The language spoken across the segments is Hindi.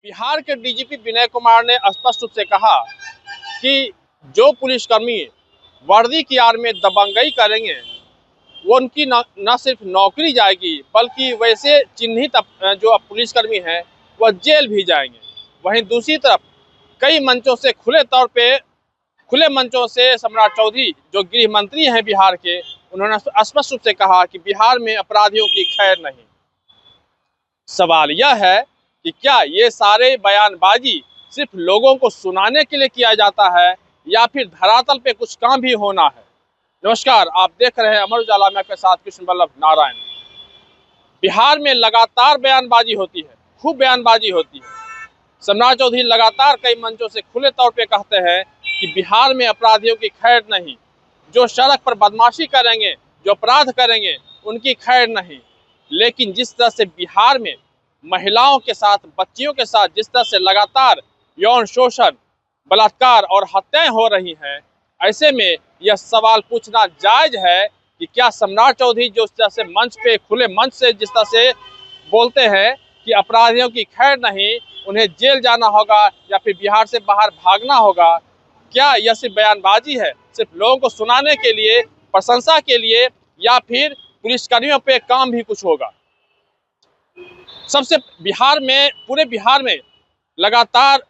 बिहार के डीजीपी विनय कुमार ने स्पष्ट रूप से कहा कि जो पुलिसकर्मी वर्दी की आड़ में दबंगई करेंगे वो उनकी न सिर्फ नौकरी जाएगी बल्कि वैसे चिन्हित जो पुलिसकर्मी हैं वह जेल भी जाएंगे। वहीं दूसरी तरफ कई मंचों से खुले मंचों से सम्राट चौधरी जो गृह मंत्री हैं बिहार के, उन्होंने स्पष्ट रूप से कहा कि बिहार में अपराधियों की खैर नहीं। सवाल यह है कि क्या ये सारे बयानबाजी सिर्फ लोगों को सुनाने के लिए किया जाता है या फिर धरातल पे कुछ काम भी होना है। नमस्कार, आप देख रहे हैं अमर उजाला में आपके साथ कृष्ण वल्लभ नारायण। बिहार में लगातार बयानबाजी होती है, खूब बयानबाजी होती है। सम्राट चौधरी लगातार कई मंचों से खुले तौर पे कहते हैं कि बिहार में अपराधियों की खैर नहीं, जो सड़क पर बदमाशी करेंगे, जो अपराध करेंगे, उनकी खैर नहीं। लेकिन जिस तरह से बिहार में महिलाओं के साथ, बच्चियों के साथ जिस तरह से लगातार यौन शोषण, बलात्कार और हत्याएं हो रही हैं, ऐसे में यह सवाल पूछना जायज है कि क्या सम्राट चौधरी जो इस तरह से मंच पे, खुले मंच से जिस तरह से बोलते हैं कि अपराधियों की खैर नहीं, उन्हें जेल जाना होगा या फिर बिहार से बाहर भागना होगा, क्या यह सिर्फ बयानबाजी है, सिर्फ लोगों को सुनाने के लिए, प्रशंसा के लिए, या फिर पुलिसकर्मियों पे काम भी कुछ होगा। सबसे पूरे बिहार में लगातार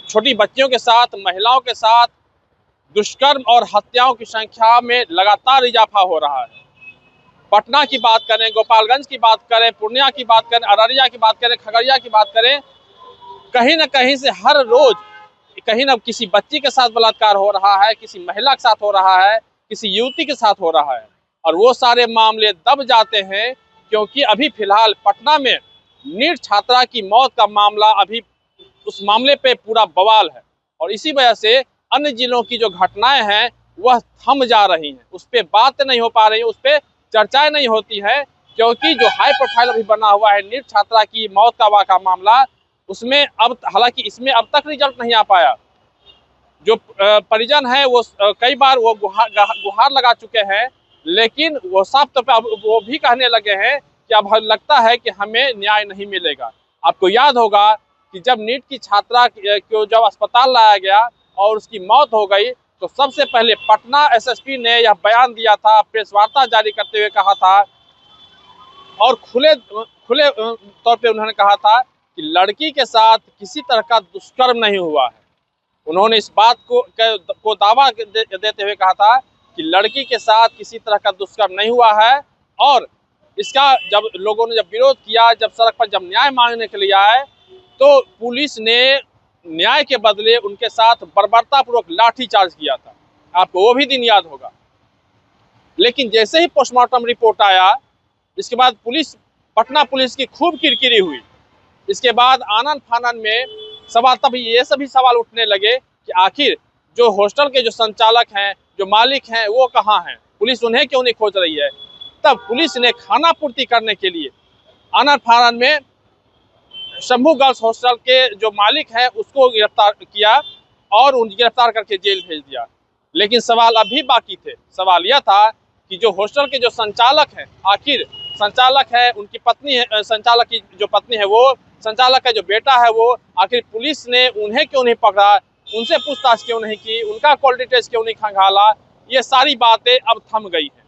छोटी बच्चियों के साथ, महिलाओं के साथ दुष्कर्म और हत्याओं की संख्या में लगातार इजाफा हो रहा है। पटना की बात करें, गोपालगंज की बात करें, पूर्णिया की बात करें, अररिया की बात करें, खगड़िया की बात करें, कहीं ना कहीं से हर रोज कहीं ना किसी बच्ची के साथ बलात्कार हो रहा है, किसी महिला के साथ हो रहा है, किसी युवती के साथ हो रहा है। और वो सारे मामले दब जाते हैं क्योंकि अभी फिलहाल पटना में नीट छात्रा की मौत का मामला, अभी उस मामले पे पूरा बवाल है और इसी वजह से अन्य जिलों की जो घटनाएं हैं वह थम जा रही हैं, उस पर बात नहीं हो पा रही है, उस पर चर्चाएं नहीं होती है, क्योंकि जो हाई प्रोफाइल अभी बना हुआ है नीट छात्रा की मौत का मामला, उसमें अब हालांकि इसमें अब तक रिजल्ट नहीं आ पाया। जो परिजन है वो कई बार वो गुहार लगा चुके हैं, लेकिन वो साफ तौर पर वो भी कहने लगे हैं कि अब लगता है कि हमें न्याय नहीं मिलेगा। आपको याद होगा कि जब नीट की छात्रा को जब अस्पताल लाया गया और उसकी मौत हो गई तो सबसे पहले पटना एसएसपी ने यह बयान दिया था, प्रेस वार्ता जारी करते हुए कहा था और खुले तौर पे उन्होंने कहा था कि लड़की के साथ किसी तरह का दुष्कर्म नहीं हुआ है। उन्होंने इस बात को दावा देते हुए कहा था कि लड़की के साथ किसी तरह का दुष्कर्म नहीं हुआ है। और इसका जब लोगों ने विरोध किया, जब सड़क पर जब न्याय मांगने के लिए आए, तो पुलिस ने न्याय के बदले उनके साथ बर्बरतापूर्वक लाठीचार्ज किया था। आपको वो भी दिन याद होगा। लेकिन जैसे ही पोस्टमार्टम रिपोर्ट आया, इसके बाद पटना पुलिस की खूब किरकिरी हुई। इसके बाद आनन फानन में ये सभी सवाल उठने लगे कि आखिर जो हॉस्टल के जो संचालक हैं, जो मालिक हैं, वो कहाँ हैं, पुलिस उन्हें क्यों नहीं खोज रही है। तब पुलिस ने खाना पूर्ति करने के लिए आनन फानन में शंभू गर्ल्स हॉस्टल के जो मालिक हैं उसको गिरफ्तार किया और उन गिरफ्तार करके जेल भेज दिया। लेकिन सवाल अभी बाकी थे। सवाल यह था कि जो हॉस्टल के जो संचालक हैं, आखिर संचालक है, उनकी पत्नी है, संचालक की जो पत्नी है वो, संचालक का जो बेटा है वो, आखिर पुलिस ने उन्हें क्यों नहीं पकड़ा, उनसे पूछताछ क्यों नहीं की, उनका क्वालिटी टेस्ट क्यों नहीं खंगाला। ये सारी बातें अब थम गई हैं।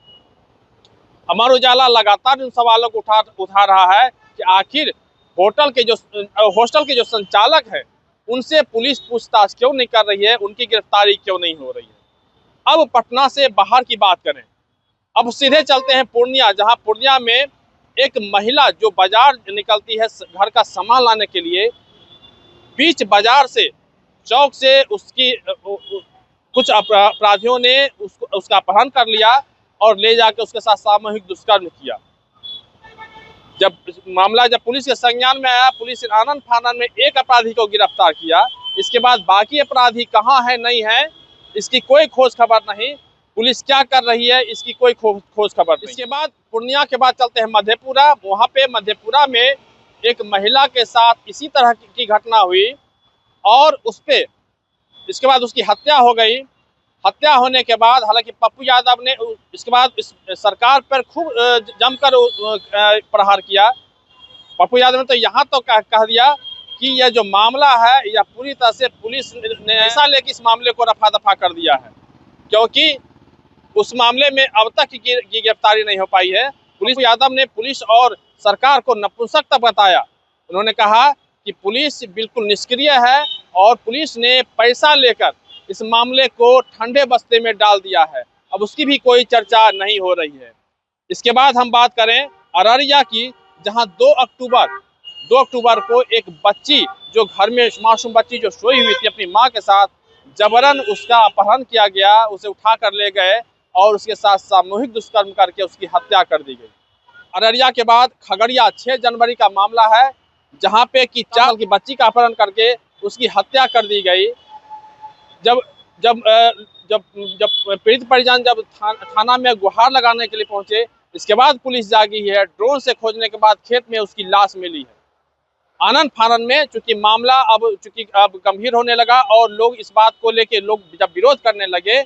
अमर उजाला लगातार इन सवालों को उठा रहा है कि आखिर हॉस्टल के जो संचालक है उनसे पुलिस पूछताछ क्यों नहीं कर रही है, उनकी गिरफ्तारी क्यों नहीं हो रही है। अब पटना से बाहर की बात करें, अब सीधे चलते हैं पूर्णिया, जहां पूर्णिया में एक महिला जो बाजार निकलती है घर का सामान लाने के लिए, बीच बाजार से, चौक से उसकी कुछ अपराधियों ने उसका अपहरण कर लिया और ले जाकर उसके साथ सामूहिक दुष्कर्म किया। जब पुलिस के संज्ञान में आया, पुलिस ने आनन फानन में एक अपराधी को गिरफ्तार किया। इसके बाद बाकी अपराधी कहाँ है, नहीं है, इसकी कोई खोज खबर नहीं। पुलिस क्या कर रही है, इसकी कोई खोज खबर नहीं। इसके बाद पूर्णिया के बाद चलते हैं मधेपुरा। वहाँ पे मधेपुरा में एक महिला के साथ इसी तरह की घटना हुई और इसके बाद उसकी हत्या हो गई। हत्या होने के बाद हालांकि पप्पू यादव ने इसके बाद इस सरकार पर खूब जमकर प्रहार किया। पप्पू यादव ने तो यहाँ तो कह दिया कि यह जो मामला है यह पूरी तरह से पुलिस ने ऐसा लेकर इस मामले को रफा दफा कर दिया है, क्योंकि उस मामले में अब तक की गिरफ्तारी नहीं हो पाई है। पुलिस यादव ने पुलिस और सरकार को नपुंसक बताया। उन्होंने कहा कि पुलिस बिल्कुल निष्क्रिय है और पुलिस ने पैसा लेकर इस मामले को ठंडे बस्ते में डाल दिया है। अब उसकी भी कोई चर्चा नहीं हो रही है। इसके बाद हम बात करें अररिया की, जहां 2 अक्टूबर को एक बच्ची, जो घर में मासूम बच्ची जो सोई हुई थी अपनी माँ के साथ, जबरन उसका अपहरण किया गया, उसे उठा कर ले गए और उसके साथ सामूहिक दुष्कर्म करके उसकी हत्या कर दी गई। अररिया के बाद खगड़िया 6 जनवरी का मामला है, जहां पे कि 4 साल की बच्ची का अपहरण करके उसकी हत्या कर दी गई। जब जब जब जब पीड़ित परिजन जब थाना में गुहार लगाने के लिए पहुंचे, इसके बाद पुलिस जागी है। ड्रोन से खोजने के बाद खेत में उसकी लाश मिली है। आनन फानन में चूंकि मामला अब गंभीर होने लगा और लोग इस बात को लेके जब विरोध करने लगे,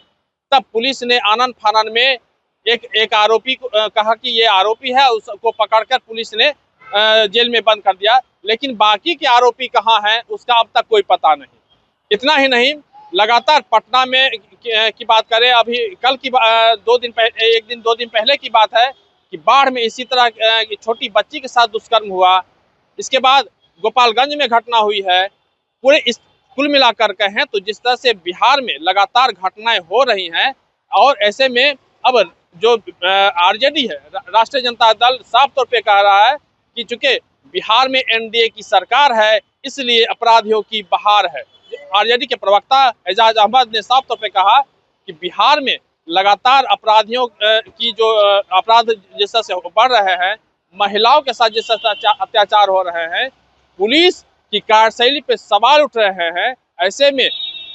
तब पुलिस ने आनन फानन में एक आरोपी को कहा कि ये आरोपी है, उसको पकड़कर पुलिस ने जेल में बंद कर दिया। लेकिन बाकी के आरोपी कहाँ हैं उसका अब तक कोई पता नहीं। इतना ही नहीं, लगातार पटना में की बात करें, अभी कल की 2 दिन पहले की बात है कि बाढ़ में इसी तरह छोटी बच्ची के साथ दुष्कर्म हुआ। इसके बाद गोपालगंज में घटना हुई है। पूरे इस कुल मिलाकर कहें तो जिस तरह से बिहार में लगातार घटनाएं हो रही हैं, और ऐसे में अब जो आरजेडी है, राष्ट्रीय जनता दल, साफ तौर पे कह रहा है कि चूंकि बिहार में एनडीए की सरकार है इसलिए अपराधियों की बहार है। आरजेडी के प्रवक्ता एजाज अहमद ने साफ तौर पे कहा कि बिहार में लगातार अपराधियों की जो अपराध जिस तरह से बढ़ रहे हैं, महिलाओं के साथ जिस तरह से अत्याचार हो रहे हैं, पुलिस की कार्यशैली पे सवाल उठ रहे हैं। ऐसे में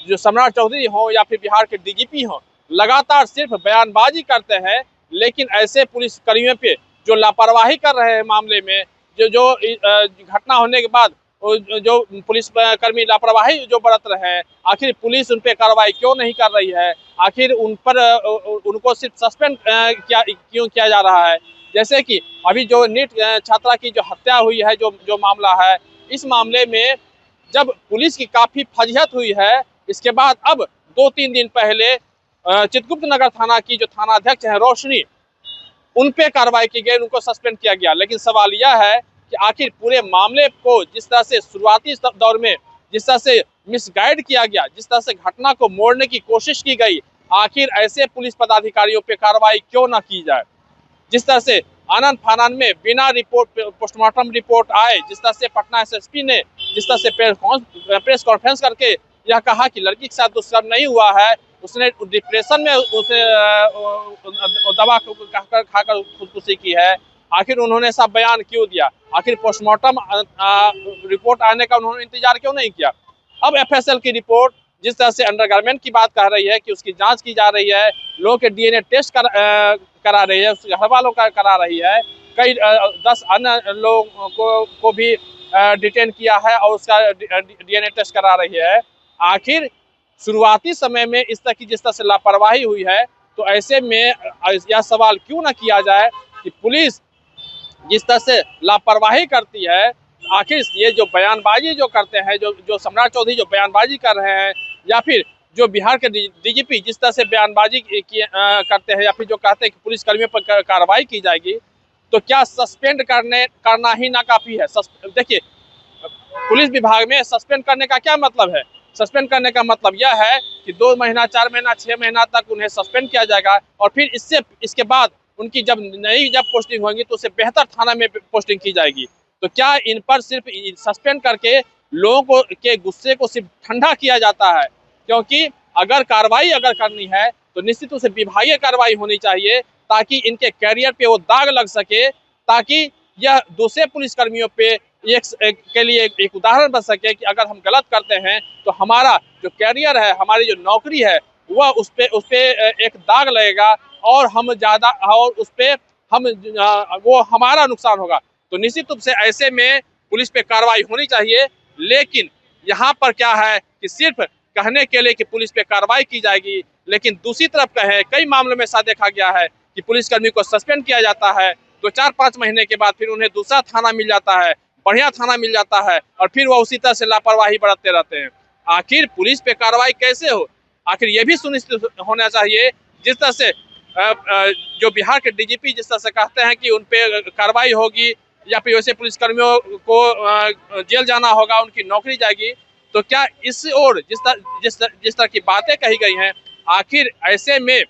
जो सम्राट चौधरी हो या फिर बिहार के डीजीपी हो, लगातार सिर्फ बयानबाजी करते हैं, लेकिन ऐसे पुलिस कर्मियों पे जो लापरवाही कर रहे हैं मामले में, जो घटना होने के बाद जो पुलिस कर्मी लापरवाही जो बरत रहे हैं, आखिर पुलिस उन पे कार्रवाई क्यों नहीं कर रही है? आखिर उनको सिर्फ सस्पेंड क्यों किया जा रहा है? जैसे कि अभी जो नीट छात्रा की जो हत्या हुई है, जो मामला है, इस मामले में जब पुलिस की काफी फजीहत हुई है, इसके बाद अब 2-3 दिन पहले चित्रगुप्त नगर थाना की जो थाना अध्यक्ष है रोशनी, उन पे कार्रवाई की गई, उनको सस्पेंड किया गया। लेकिन सवाल यह है कि आखिर पूरे मामले को जिस तरह से शुरुआती दौर में जिस तरह से मिसगाइड किया गया, जिस तरह से घटना को मोड़ने की कोशिश की गई, आखिर ऐसे पुलिस पदाधिकारियों पे कार्रवाई क्यों ना की जाए? जिस तरह से आनन फानन में बिना पोस्टमार्टम रिपोर्ट आए, जिस तरह से पटना एसएसपी ने जिस तरह से प्रेस कॉन्फ्रेंस करके यह कहा कि लड़की के साथ दुष्कर्म नहीं हुआ है, उसने डिप्रेशन में उसे दवा खाकर खुदकुशी की है, आखिर उन्होंने ऐसा बयान क्यों दिया? आखिर पोस्टमार्टम रिपोर्ट आने का उन्होंने इंतजार क्यों नहीं किया? अब एफएसएल की रिपोर्ट जिस तरह से अंडरगारमेंट की बात कह रही है कि उसकी जांच की जा रही है, लोगों के डीएनए टेस्ट करा रही है, उसके घर वालों का करा रही है, कई 10 अन्य लोगों को भी डिटेन किया है और उसका डीएनए टेस्ट करा रही है। आखिर शुरुआती समय में इस तरह की जिस तरह से लापरवाही हुई है, तो ऐसे में यह सवाल क्यों ना किया जाए कि पुलिस जिस तरह से लापरवाही करती है, आखिर ये जो बयानबाजी जो करते हैं, जो सम्राट चौधरी जो बयानबाजी कर रहे हैं, या फिर जो बिहार के डीजीपी जिस तरह से बयानबाजी करते हैं, या फिर जो कहते हैं कि पुलिस कर्मियों पर कार्रवाई की जाएगी, तो क्या सस्पेंड करना ही ना काफी है? देखिए, पुलिस विभाग में सस्पेंड करने का क्या मतलब है? सस्पेंड करने का मतलब यह है कि 2 महीना, 4 महीना, 6 महीना तक उन्हें सस्पेंड किया जाएगा, और फिर इसके बाद उनकी जब पोस्टिंग होगी तो उसे बेहतर थाना में पोस्टिंग की जाएगी। तो क्या इन पर सिर्फ सस्पेंड करके लोगों के गुस्से को सिर्फ ठंडा किया जाता है? क्योंकि अगर कार्रवाई करनी है तो निश्चित रूप से विभागीय कार्रवाई होनी चाहिए, ताकि इनके कैरियर पे वो दाग लग सके, ताकि यह दूसरे पुलिसकर्मियों पे के लिए एक उदाहरण बन सके कि अगर हम गलत करते हैं तो हमारा जो कैरियर है, हमारी जो नौकरी है, वह उस पे एक दाग लगेगा और वो हमारा नुकसान होगा। तो निश्चित रूप से ऐसे में पुलिस पे कार्रवाई होनी चाहिए। लेकिन यहाँ पर क्या है कि सिर्फ कहने के लिए कि पुलिस पे कार्रवाई की जाएगी, लेकिन दूसरी तरफ कई मामलों में ऐसा देखा गया है कि पुलिसकर्मी को सस्पेंड किया जाता है, तो 4-5 महीने के बाद फिर उन्हें दूसरा थाना मिल जाता है, बढ़िया थाना मिल जाता है और फिर वह उसी तरह से लापरवाही बरतते रहते हैं। आखिर पुलिस पे कार्रवाई कैसे हो? आखिर ये भी सुनिश्चित होना चाहिए जिस तरह से जो बिहार के डीजीपी जिस तरह से कहते हैं कि उन पे कार्रवाई होगी या फिर वैसे पुलिसकर्मियों को जेल जाना होगा, उनकी नौकरी जाएगी, तो क्या इस ओर जिस तरह की बातें कही गई हैं, आखिर ऐसे में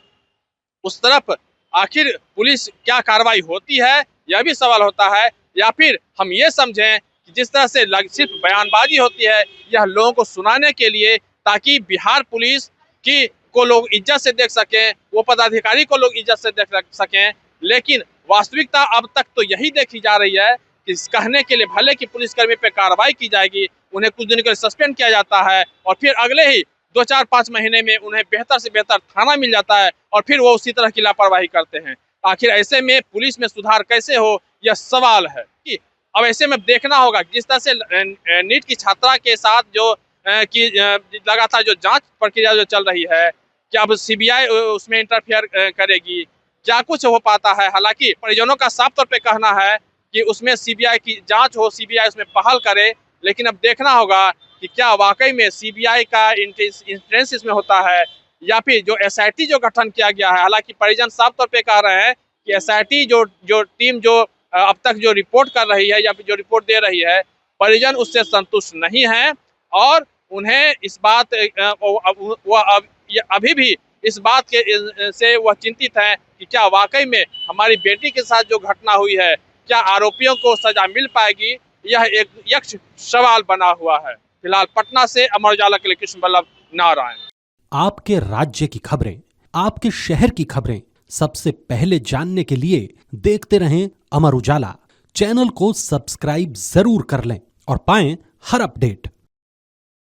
उस तरफ आखिर पुलिस क्या कार्रवाई होती है, यह भी सवाल होता है। या फिर हम ये समझें कि जिस तरह से सिर्फ बयानबाजी होती है, यह लोगों को सुनाने के लिए, ताकि बिहार पुलिस की को लोग इज्जत से देख सकें, वो पदाधिकारी को लोग इज्जत से देख सकें। लेकिन वास्तविकता अब तक तो यही देखी जा रही है कि कहने के लिए भले कि पुलिसकर्मी पे कार्रवाई की जाएगी, उन्हें कुछ दिन के लिए सस्पेंड किया जाता है और फिर अगले ही 2-4-5 महीने में उन्हें बेहतर से बेहतर थाना मिल जाता है और फिर वो उसी तरह की लापरवाही करते हैं। आखिर ऐसे में पुलिस में सुधार कैसे हो, यह सवाल है। कि अब ऐसे में देखना होगा जिस तरह से नीट की छात्रा के साथ जो कि लगातार जो जांच प्रक्रिया जो चल रही है, क्या अब सीबीआई उसमें इंटरफेयर करेगी, क्या कुछ हो पाता है? हालांकि परिजनों का साफ तौर पे कहना है कि उसमें सीबीआई की जांच हो, सीबीआई उसमें पहल करे, लेकिन अब देखना होगा कि क्या वाकई में सीबीआई का इंटरेंस इसमें होता है या फिर जो एसआईटी जो गठन किया गया है। हालांकि परिजन साफ तौर पे कह रहे हैं कि एसआईटी जो टीम जो अब तक जो रिपोर्ट कर रही है या फिर जो रिपोर्ट दे रही है, परिजन उससे संतुष्ट नहीं है और उन्हें इस बात अभी भी इस बात के से वह चिंतित है कि क्या वाकई में हमारी बेटी के साथ जो घटना हुई है, क्या आरोपियों को सजा मिल पाएगी? यह एक यक्ष सवाल बना हुआ है। फिलहाल पटना से अमर उजाला के लिए कृष्ण बल्लभ नारायण। आपके राज्य की खबरें, आपके शहर की खबरें सबसे पहले जानने के लिए देखते रहें अमर उजाला। चैनल को सब्सक्राइब जरूर कर लें और पाएं हर अपडेट।